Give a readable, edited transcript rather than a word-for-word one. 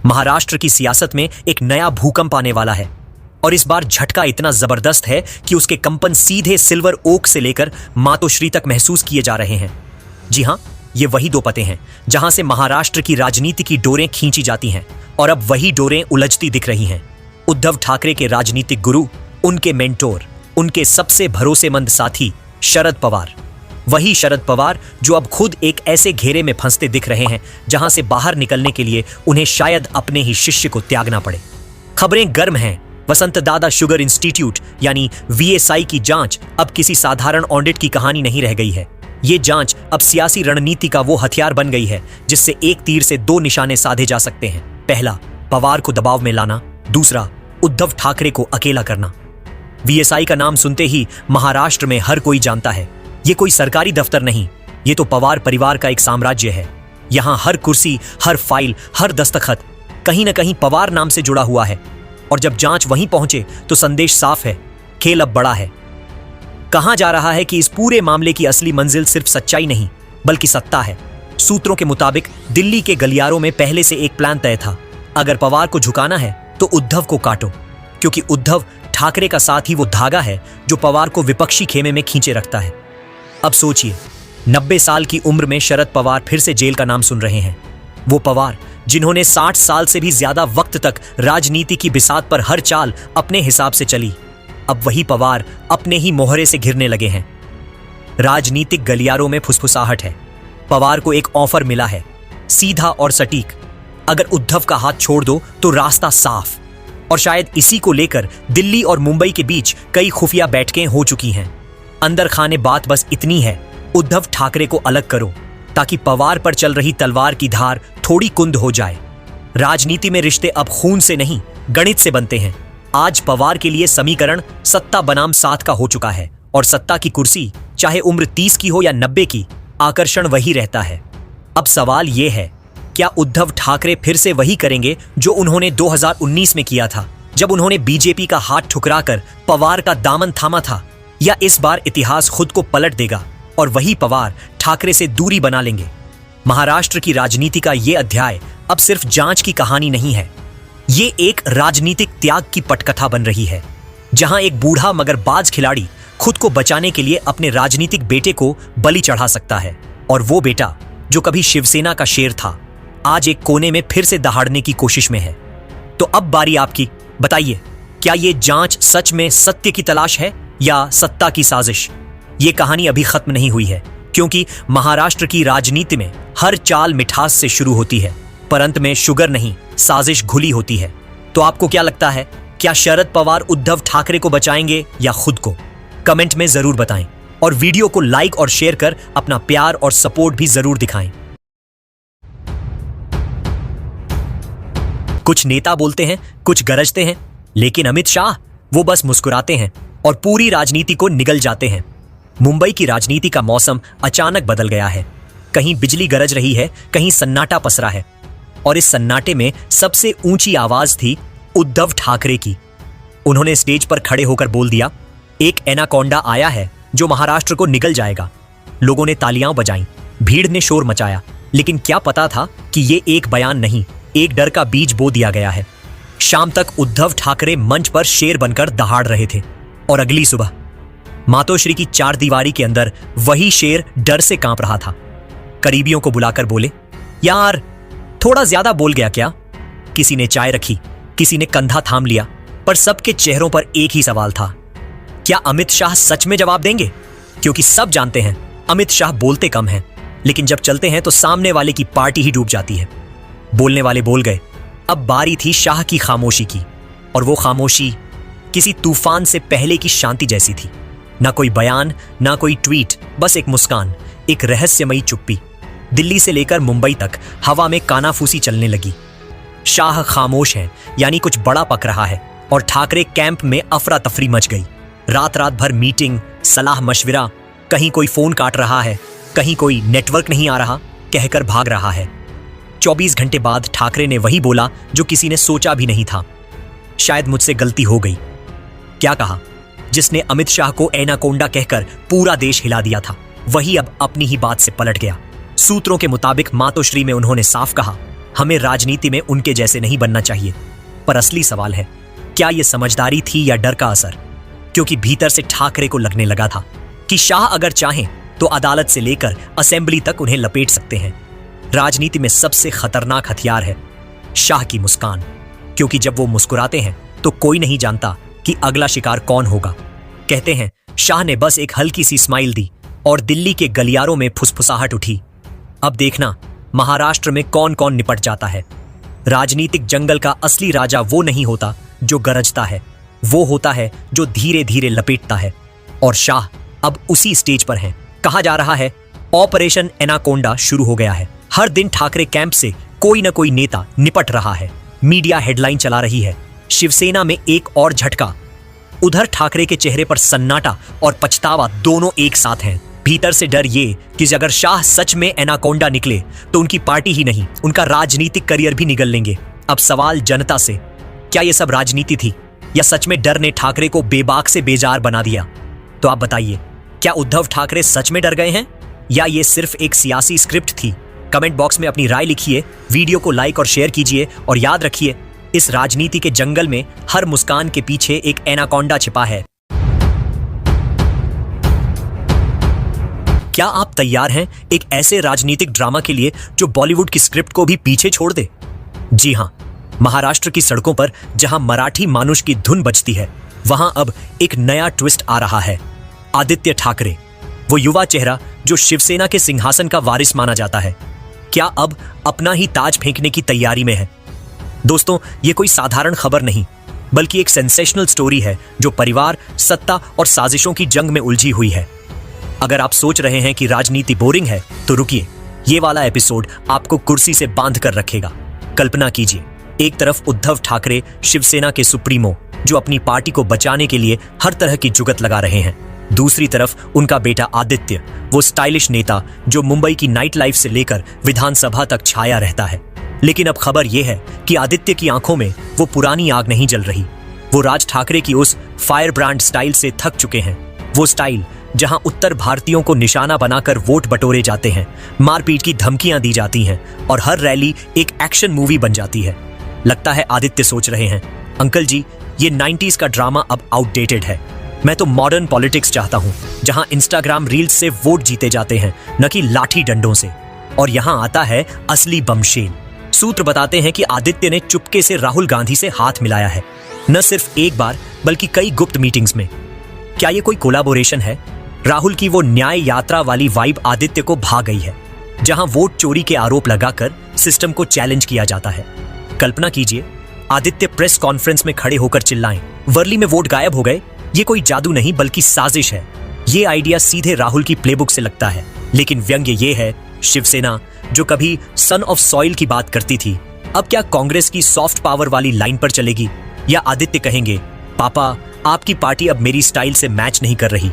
महाराष्ट्र की सियासत में एक नया भूकंप आने वाला है और इस बार झटका इतना जबरदस्त है कि उसके कंपन सीधे सिल्वर ओक से लेकर मातोश्री तक महसूस किए जा रहे हैं। जी हां, ये वही दो पते हैं जहां से महाराष्ट्र की राजनीति की डोरें खींची जाती हैं और अब वही डोरें उलझती दिख रही हैं। उद्धव ठाकरे के राजनीतिक गुरु, उनके मेंटोर, उनके सबसे भरोसेमंद साथी शरद पवार। वही शरद पवार जो अब खुद एक ऐसे घेरे में फंसते दिख रहे हैं जहां से बाहर निकलने के लिए उन्हें शायद अपने ही शिष्य को त्यागना पड़े। खबरें गर्म हैं। वसंत दादा शुगर इंस्टीट्यूट यानी VSI की जांच अब किसी साधारण ऑडिट की कहानी नहीं रह गई है। ये जांच अब सियासी रणनीति का वो हथियार बन गई है जिससे एक तीर से दो निशाने साधे जा सकते हैं। पहला, पवार को दबाव में लाना। दूसरा, उद्धव ठाकरे को अकेला करना। VSI का नाम सुनते ही महाराष्ट्र में हर कोई जानता है, ये कोई सरकारी दफ्तर नहीं, ये तो पवार परिवार का एक साम्राज्य है। यहां हर कुर्सी, हर फाइल, हर दस्तखत कहीं न कहीं पवार नाम से जुड़ा हुआ है। और जब जांच वहीं पहुंचे तो संदेश साफ है, खेल अब बड़ा है। कहा जा रहा है कि इस पूरे मामले की असली मंजिल सिर्फ सच्चाई नहीं बल्कि सत्ता है। सूत्रों के मुताबिक दिल्ली के गलियारों में पहले से एक प्लान तय था। अगर पवार को झुकाना है तो उद्धव को काटो, क्योंकि उद्धव ठाकरे का साथ ही वो धागा है जो पवार को विपक्षी खेमे में खींचे रखता है। अब सोचिए, 90 साल की उम्र में शरद पवार फिर से जेल का नाम सुन रहे हैं। वो पवार जिन्होंने 60 साल से भी ज्यादा वक्त तक राजनीति की बिसात पर हर चाल अपने हिसाब से चली, अब वही पवार अपने ही मोहरे से घिरने लगे हैं। राजनीतिक गलियारों में फुसफुसाहट है। पवार को एक ऑफर मिला है, सीधा और सटीक। अगर उद्धव का हाथ छोड़ दो तो रास्ता साफ। और शायद इसी को लेकर दिल्ली और मुंबई के बीच कई खुफिया बैठकें हो चुकी हैं। अंदर खाने बात बस इतनी है, उद्धव ठाकरे को अलग करो ताकि पवार पर चल रही तलवार की धार थोड़ी कुंद हो जाए। राजनीति में रिश्ते अब खून से नहीं, गणित से बनते हैं। आज पवार के लिए समीकरण सत्ता बनाम साथ का हो चुका है और सत्ता की कुर्सी चाहे उम्र 30 की हो या 90 की, आकर्षण वही रहता है। अब सवाल यह है, क्या उद्धव ठाकरे फिर से वही करेंगे जो उन्होंने 2019 में किया था, जब उन्होंने बीजेपी का हाथ ठुकराकर पवार का दामन थामा था, या इस बार इतिहास खुद को पलट देगा और वही पवार ठाकरे से दूरी बना लेंगे? महाराष्ट्र की राजनीति का ये अध्याय अब सिर्फ जांच की कहानी नहीं है, ये एक राजनीतिक त्याग की पटकथा बन रही है, जहां एक बूढ़ा मगर बाज खिलाड़ी खुद को बचाने के लिए अपने राजनीतिक बेटे को बलि चढ़ा सकता है। और वो बेटा जो कभी शिवसेना का शेर था, आज एक कोने में फिर से दहाड़ने की कोशिश में है। तो अब बारी आपकी, बताइए, क्या ये जांच सच में सत्य की तलाश है या सत्ता की साजिश? ये कहानी अभी खत्म नहीं हुई है, क्योंकि महाराष्ट्र की राजनीति में हर चाल मिठास से शुरू होती है, पर अंत में शुगर नहीं, साजिश घुली होती है। तो आपको क्या लगता है, क्या शरद पवार उद्धव ठाकरे को बचाएंगे या खुद को? कमेंट में जरूर बताएं और वीडियो को लाइक और शेयर कर अपना प्यार और सपोर्ट भी जरूर दिखाएं। कुछ नेता बोलते हैं, कुछ गरजते हैं, लेकिन अमित शाह वो बस मुस्कुराते हैं और पूरी राजनीति को निगल जाते हैं। मुंबई की राजनीति का मौसम अचानक बदल गया है। कहीं बिजली गरज रही है, कहीं सन्नाटा पसरा है, और इस सन्नाटे में सबसे ऊंची आवाज थी उद्धव ठाकरे की। उन्होंने स्टेज पर खड़े होकर बोल दिया, एक एनाकोंडा आया है जो महाराष्ट्र को निगल जाएगा। लोगों ने तालियां बजाईं, भीड़ ने शोर मचाया, लेकिन क्या पता था कि ये एक बयान नहीं, एक डर का बीज बो दिया गया है। शाम तक उद्धव ठाकरे मंच पर शेर बनकर दहाड़ रहे थे और अगली सुबह मातोश्री की चार दीवारी के अंदर वही शेर डर से कांप रहा था। करीबियों को बुलाकर बोले, यार थोड़ा ज्यादा बोल गया क्या? किसी ने चाय रखी, किसी ने कंधा थाम लिया, पर सबके चेहरों पर एक ही सवाल था, क्या अमित शाह सच में जवाब देंगे? क्योंकि सब जानते हैं अमित शाह बोलते कम हैं, लेकिन जब चलते हैं तो सामने वाले की पार्टी ही डूब जाती है। बोलने वाले बोल गए। अब बारी थी शाह की खामोशी की, और वो खामोशी किसी तूफान से पहले की शांति जैसी थी। ना कोई बयान, ना कोई ट्वीट, बस एक मुस्कान, एक रहस्यमयी चुप्पी। दिल्ली से लेकर मुंबई तक हवा में कानाफूसी चलने लगी। शाह खामोश हैं, यानी कुछ बड़ा पक रहा है, और ठाकरे कैंप में अफरा तफरी मच गई। रात रात भर मीटिंग, सलाह मशविरा, कहीं कोई फोन काट रहा है, कहीं कोई नेटवर्क नहीं आ रहा कहकर भाग रहा है। 24 घंटे बाद ठाकरे ने वही बोला जो किसी ने सोचा भी नहीं था, शायद मुझसे गलती हो गई। क्या कहा? जिसने अमित शाह को एनाकोंडा कहकर पूरा देश हिला दिया था, वही अब अपनी ही बात से पलट गया। सूत्रों के मुताबिक मातोश्री में उन्होंने साफ कहा, हमें राजनीति में उनके जैसे नहीं बनना चाहिए। पर असली सवाल है, क्या यह समझदारी थी या डर का असर? क्योंकि भीतर से ठाकरे को लगने लगा था कि शाह अगर चाहें तो अदालत से लेकर असेंबली तक उन्हें लपेट सकते हैं। राजनीति में सबसे खतरनाक हथियार है शाह की मुस्कान, क्योंकि जब वो मुस्कुराते हैं तो कोई नहीं जानता कि अगला शिकार कौन होगा। कहते हैं शाह ने बस एक हल्की सी स्माइल दी और दिल्ली के गलियारों में फुसफुसाहट उठी। अब देखना महाराष्ट्र में कौन कौन निपट जाता है। राजनीतिक जंगल का असली राजा वो नहीं होता जो गरजता है, वो होता है जो धीरे धीरे लपेटता है। और शाह अब उसी स्टेज पर हैं। कहा जा रहा है ऑपरेशन एनाकोंडा शुरू हो गया है। हर दिन ठाकरे कैंप से कोई न कोई नेता निपट रहा है। मीडिया हेडलाइन चला रही है, शिवसेना में एक और झटका। उधर ठाकरे के चेहरे पर सन्नाटा और पछतावा दोनों एक साथ हैं। भीतर से डर ये कि अगर शाह सच में एनाकोंडा निकले तो उनकी पार्टी ही नहीं, उनका राजनीतिक करियर भी निगल लेंगे। अब सवाल जनता से, क्या यह सब राजनीति थी या सच में डर ने ठाकरे को बेबाक से बेजार बना दिया? तो आप बताइए, क्या उद्धव ठाकरे सच में डर गए हैं या ये सिर्फ एक सियासी स्क्रिप्ट थी? कमेंट बॉक्स में अपनी राय लिखिए, वीडियो को लाइक और शेयर कीजिए और याद रखिए, इस राजनीति के जंगल में हर मुस्कान के पीछे एक एनाकोंडा छिपा है। क्या आप तैयार हैं एक ऐसे राजनीतिक ड्रामा के लिए जो बॉलीवुड की स्क्रिप्ट को भी पीछे छोड़ दे? जी हां, महाराष्ट्र की सड़कों पर जहां मराठी मानुष की धुन बजती है, वहां अब एक नया ट्विस्ट आ रहा है। आदित्य ठाकरे, वो युवा चेहरा जो शिवसेना के सिंहासन का वारिस माना जाता है, क्या अब अपना ही ताज फेंकने की तैयारी में है? दोस्तों, ये कोई साधारण खबर नहीं, बल्कि एक सेंसेशनल स्टोरी है जो परिवार, सत्ता और साजिशों की जंग में उलझी हुई है। अगर आप सोच रहे हैं कि राजनीति बोरिंग है तो रुकिए, ये वाला एपिसोड आपको कुर्सी से बांध कर रखेगा। कल्पना कीजिए, एक तरफ उद्धव ठाकरे, शिवसेना के सुप्रीमो, जो अपनी पार्टी को बचाने के लिए हर तरह की जुगत लगा रहे हैं। दूसरी तरफ उनका बेटा आदित्य, वो स्टाइलिश नेता जो मुंबई की नाइट लाइफ से लेकर विधानसभा तक छाया रहता है। लेकिन अब खबर यह है कि आदित्य की आंखों में वो पुरानी आग नहीं जल रही। वो राज ठाकरे की उस फायर ब्रांड स्टाइल से थक चुके हैं। वो स्टाइल जहां उत्तर भारतीयों को निशाना बनाकर वोट बटोरे जाते हैं, मारपीट की धमकियां दी जाती हैं और हर रैली एक एक्शन मूवी बन जाती है। लगता है आदित्य सोच रहे हैं, अंकल जी, ये 90s का ड्रामा अब आउटडेटेड है। मैं तो मॉडर्न पॉलिटिक्स चाहता हूं, जहां इंस्टाग्राम रील्स से वोट जीते जाते हैं, न कि लाठी डंडों से। और यहां आता है असली बमशेल। सूत्र बताते हैं कि आदित्य ने चुपके से राहुल गांधी से हाथ मिलाया है, न सिर्फ एक बार बल्कि कई गुप्त मीटिंग्स में। क्या ये कोई कोलैबोरेशन है? राहुल की वो न्याय यात्रा वाली वाइब आदित्य को भा गई है, जहां वोट चोरी के आरोप लगाकर सिस्टम को चैलेंज किया जाता है। कल्पना कीजिए, आदित्य प्रेस कॉन्फ्रेंस में खड़े होकर चिल्लाएं, वर्ली में वोट गायब हो गए। ये कोई जादू नहीं बल्कि साजिश है। ये आइडिया सीधे राहुल की प्लेबुक से लगता है। लेकिन व्यंग्य ये है, शिवसेना जो कभी सन ऑफ सॉइल की बात करती थी, अब क्या कांग्रेस की सॉफ्ट पावर वाली लाइन पर चलेगी? या आदित्य कहेंगे, पापा, आपकी पार्टी अब मेरी स्टाइल से मैच नहीं कर रही।